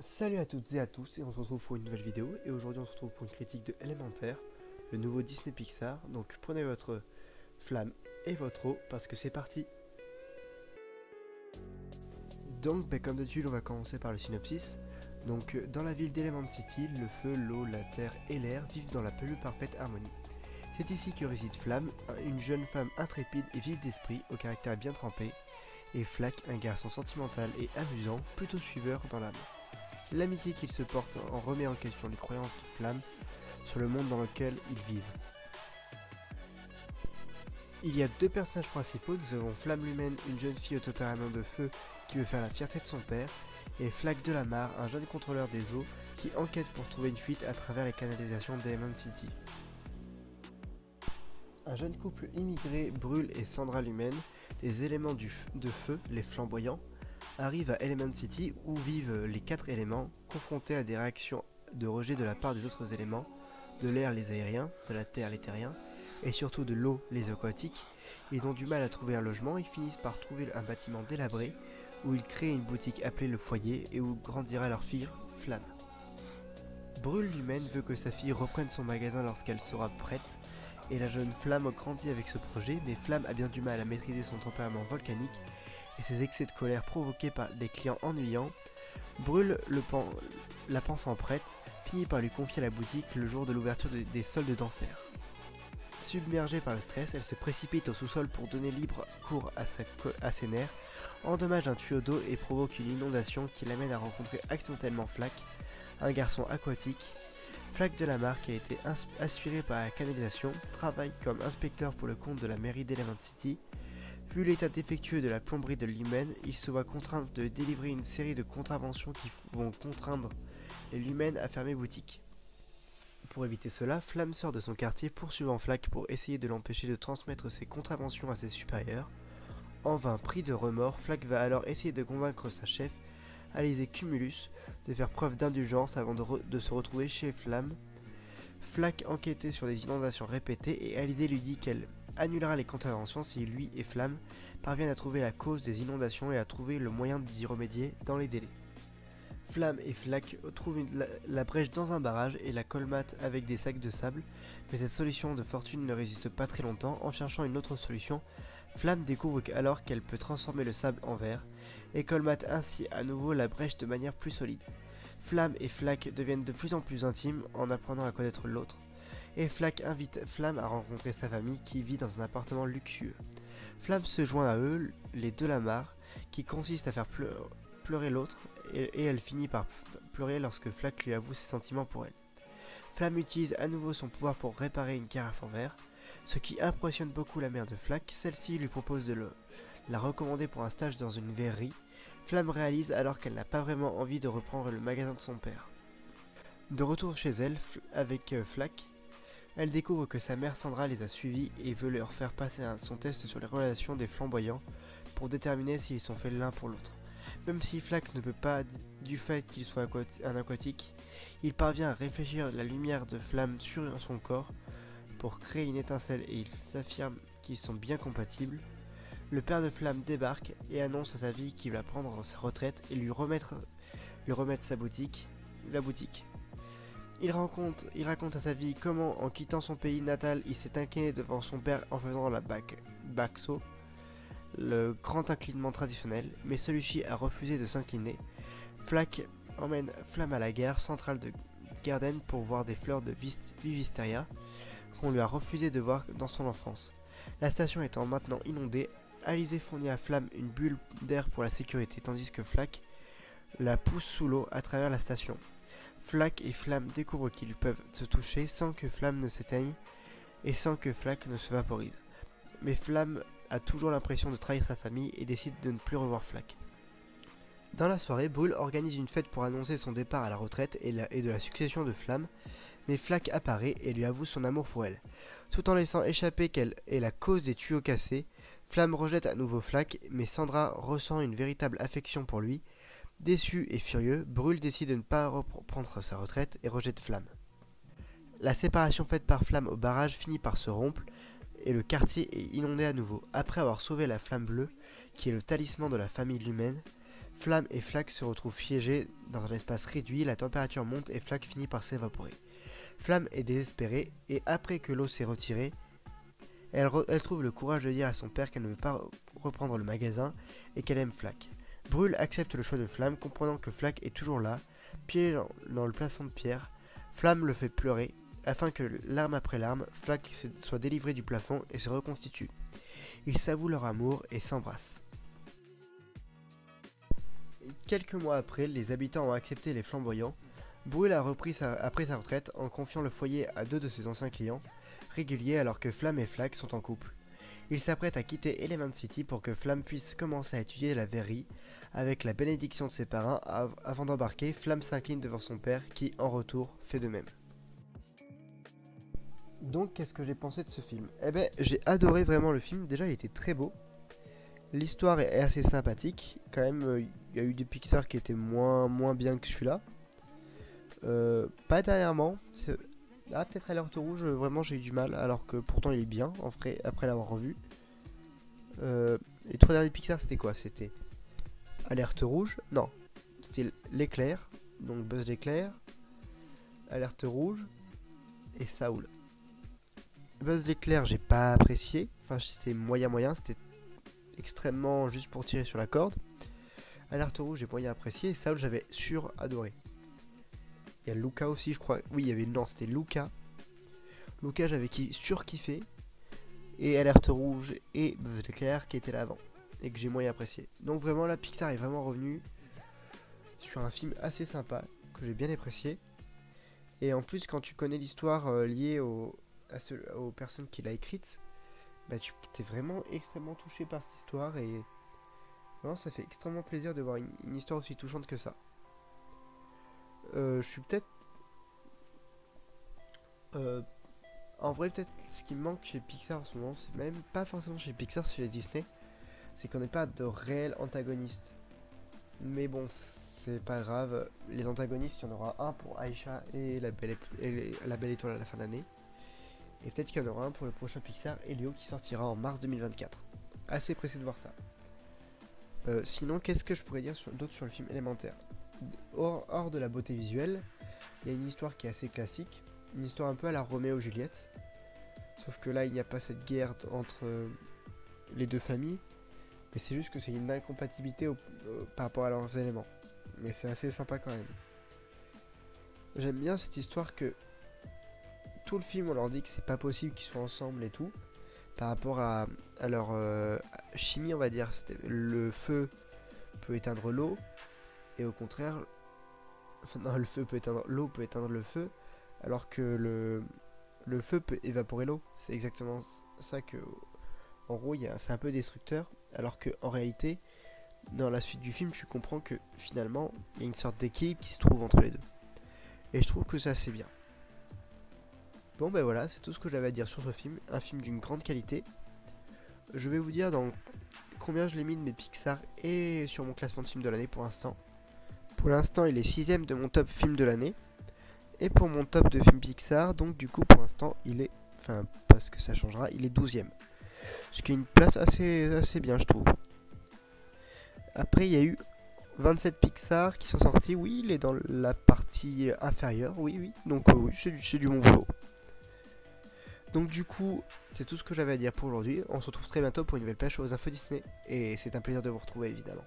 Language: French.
Salut à toutes et à tous, et on se retrouve pour une nouvelle vidéo. Et aujourd'hui on se retrouve pour une critique de Élémentaire, le nouveau Disney Pixar. Donc prenez votre flamme et votre eau parce que c'est parti. Donc comme d'habitude on va commencer par le synopsis. Donc dans la ville d'Element City, le feu, l'eau, la terre et l'air vivent dans la plus parfaite harmonie. C'est ici que réside Flamme, une jeune femme intrépide et vive d'esprit, au caractère bien trempé, et Flack, un garçon sentimental et amusant, plutôt suiveur dans l'âme. L'amitié qu'ils se portent en remet en question les croyances de Flamme sur le monde dans lequel ils vivent. Il y a deux personnages principaux, nous avons Flamme l'humaine, une jeune fille au tempérament de feu qui veut faire la fierté de son père, et Flack Delamarre, un jeune contrôleur des eaux qui enquête pour trouver une fuite à travers les canalisations d'Element City. Un jeune couple immigré, Brûle et Sandra l'humaine, des éléments de feu, les flamboyants, arrivent à Element City où vivent les 4 éléments, confrontés à des réactions de rejet de la part des autres éléments, de l'air les aériens, de la terre les terriens, et surtout de l'eau les aquatiques. Ils ont du mal à trouver un logement, ils finissent par trouver un bâtiment délabré, où ils créent une boutique appelée le foyer et où grandira leur fille, Flamme. Brûle l'humaine veut que sa fille reprenne son magasin lorsqu'elle sera prête, et la jeune Flamme grandit avec ce projet, mais Flamme a bien du mal à maîtriser son tempérament volcanique et ses excès de colère provoqués par des clients ennuyants. Brûle, la pensant prête, finit par lui confier la boutique le jour de l'ouverture des soldes d'enfer. Submergée par le stress, elle se précipite au sous-sol pour donner libre cours à ses nerfs, endommage un tuyau d'eau et provoque une inondation qui l'amène à rencontrer accidentellement Flack, un garçon aquatique. Flack Delamarre, qui a été aspiré par la canalisation, travaille comme inspecteur pour le compte de la mairie d'Element City. Vu l'état défectueux de la plomberie de l'humaine, il se voit contraint de délivrer une série de contraventions qui vont contraindre l'humaine à fermer boutique. Pour éviter cela, Flamme sort de son quartier poursuivant Flack pour essayer de l'empêcher de transmettre ses contraventions à ses supérieurs. En vain, pris de remords, Flack va alors essayer de convaincre sa chef, Alizée Cumulus, de faire preuve d'indulgence avant de se retrouver chez Flamme. Flack enquêtait sur des inondations répétées et Alizée lui dit qu'elle annulera les contraventions si lui et Flamme parviennent à trouver la cause des inondations et à trouver le moyen d'y remédier dans les délais. Flamme et Flack trouvent la brèche dans un barrage et la colmatent avec des sacs de sable, mais cette solution de fortune ne résiste pas très longtemps. En cherchant une autre solution, Flamme découvre alors qu'elle peut transformer le sable en verre et colmate ainsi à nouveau la brèche de manière plus solide. Flamme et Flack deviennent de plus en plus intimes en apprenant à connaître l'autre, et Flack invite Flamme à rencontrer sa famille qui vit dans un appartement luxueux. Flamme se joint à eux, les Delamarre, qui consiste à faire pleurer l'autre, et elle finit par pleurer lorsque Flack lui avoue ses sentiments pour elle. Flamme utilise à nouveau son pouvoir pour réparer une carafe en verre, ce qui impressionne beaucoup la mère de Flack. Celle-ci lui propose de la recommander pour un stage dans une verrerie. Flamme réalise alors qu'elle n'a pas vraiment envie de reprendre le magasin de son père. De retour chez elle, avec Flack, elle découvre que sa mère Sandra les a suivis et veut leur faire passer son test sur les relations des flamboyants pour déterminer s'ils sont faits l'un pour l'autre. Même si Flack ne peut pas, du fait qu'il soit un aquatique, il parvient à réfléchir la lumière de Flamme sur son corps pour créer une étincelle et il s'affirme qu'ils sont bien compatibles. Le père de Flamme débarque et annonce à sa fille qu'il va prendre sa retraite et lui remettre la boutique. Il raconte à sa fille comment, en quittant son pays natal, il s'est incliné devant son père en faisant la bakso, le grand inclinement traditionnel, mais celui-ci a refusé de s'incliner. Flack emmène Flamme à la gare centrale de Garden pour voir des fleurs de Vivisteria qu'on lui a refusé de voir dans son enfance. La station étant maintenant inondée, Alizée fournit à Flamme une bulle d'air pour la sécurité, tandis que Flack la pousse sous l'eau à travers la station. Flack et Flamme découvrent qu'ils peuvent se toucher sans que Flamme ne s'éteigne et sans que Flack ne se vaporise. Mais Flamme a toujours l'impression de trahir sa famille et décide de ne plus revoir Flack. Dans la soirée, Brûle organise une fête pour annoncer son départ à la retraite et de la succession de Flamme, mais Flack apparaît et lui avoue son amour pour elle. Tout en laissant échapper qu'elle est la cause des tuyaux cassés, Flamme rejette à nouveau Flack, mais Sandra ressent une véritable affection pour lui. Déçu et furieux, Brûle décide de ne pas reprendre sa retraite et rejette Flamme. La séparation faite par Flamme au barrage finit par se rompre et le quartier est inondé à nouveau. Après avoir sauvé la flamme bleue, qui est le talisman de la famille humaine, Flamme et Flack se retrouvent piégés dans un espace réduit, la température monte et Flack finit par s'évaporer. Flamme est désespérée et après que l'eau s'est retirée, elle trouve le courage de dire à son père qu'elle ne veut pas reprendre le magasin et qu'elle aime Flack. Brûle accepte le choix de Flamme, comprenant que Flack est toujours là, piégé dans le plafond de pierre. Flamme le fait pleurer, afin que, larme après larme, Flack soit délivré du plafond et se reconstitue. Ils s'avouent leur amour et s'embrassent. Quelques mois après, les habitants ont accepté les flamboyants. Brûle a repris après sa retraite en confiant le foyer à 2 de ses anciens clients réguliers alors que Flamme et Flack sont en couple. Il s'apprête à quitter Element City pour que Flamme puisse commencer à étudier la verrerie. Avec la bénédiction de ses parents, avant d'embarquer, Flamme s'incline devant son père qui, en retour, fait de même. Donc, qu'est-ce que j'ai pensé de ce film? Eh ben, j'ai adoré vraiment le film. Déjà, il était très beau. L'histoire est assez sympathique. Quand même, il y a eu des Pixar qui étaient moins bien que celui-là. Pas dernièrement. Ah, peut-être Alerte Rouge, vraiment j'ai eu du mal, alors que pourtant il est bien, en vrai, après l'avoir revu. Les 3 derniers Pixar, c'était quoi? C'était Alerte Rouge, non, c'était l'éclair, donc Buzz l'éclair, Alerte Rouge et Saul. Buzz l'éclair, j'ai pas apprécié, enfin c'était moyen, c'était extrêmement juste pour tirer sur la corde. Alerte Rouge, j'ai moyen apprécié, et Saul, j'avais adoré. Il y a Luca aussi, je crois. Oui, il y avait non, c'était Luca. Luca, j'avais surkiffé. Et Alerte Rouge et Buzz l'éclair qui étaient là avant. Et que j'ai moyen apprécié. Donc vraiment, la Pixar est vraiment revenu sur un film assez sympa. Que j'ai bien apprécié. Et en plus, quand tu connais l'histoire liée aux personnes qui l'a écrite, bah tu t'es vraiment extrêmement touché par cette histoire. Et vraiment, ça fait extrêmement plaisir de voir une histoire aussi touchante que ça. Je suis peut-être... en vrai, peut-être ce qui me manque chez Pixar en ce moment, c'est même pas forcément chez Pixar, c'est chez Disney, c'est qu'on n'ait pas de réels antagonistes. Mais bon, c'est pas grave, les antagonistes, il y en aura un pour Aïcha et la Belle Étoile à la fin de l'année. Et peut-être qu'il y en aura un pour le prochain Pixar, Elio, qui sortira en mars 2024. Assez pressé de voir ça. Sinon, qu'est-ce que je pourrais dire d'autre sur le film Élémentaire? Hors de la beauté visuelle, il y a une histoire qui est assez classique, une histoire un peu à la Roméo et Juliette, sauf que là il n'y a pas cette guerre entre les deux familles, mais c'est juste que c'est une incompatibilité par rapport à leurs éléments, mais c'est assez sympa quand même. J'aime bien cette histoire que tout le film on leur dit que c'est pas possible qu'ils soient ensemble et tout, par rapport à leur chimie on va dire, le feu peut éteindre l'eau, et au contraire, non, l'eau peut éteindre le feu, alors que le feu peut évaporer l'eau. C'est exactement ça que, en gros, c'est un peu destructeur, alors que en réalité, dans la suite du film, tu comprends que finalement, il y a une sorte d'équilibre qui se trouve entre les deux. Et je trouve que ça c'est bien. Bon ben voilà, c'est tout ce que j'avais à dire sur ce film, un film d'une grande qualité. Je vais vous dire dans combien je l'ai mis de mes Pixar et sur mon classement de films de l'année pour l'instant. Pour l'instant, il est 6ème de mon top film de l'année. Et pour mon top de film Pixar, donc du coup, pour l'instant, il est... Enfin, parce que ça changera, il est 12ème. Ce qui est une place assez bien, je trouve. Après, il y a eu 27 Pixar qui sont sortis. Oui, il est dans la partie inférieure. Oui. Donc, oui, c'est du bon boulot. Donc, du coup, c'est tout ce que j'avais à dire pour aujourd'hui. On se retrouve très bientôt pour une nouvelle pêche aux infos Disney. Et c'est un plaisir de vous retrouver, évidemment.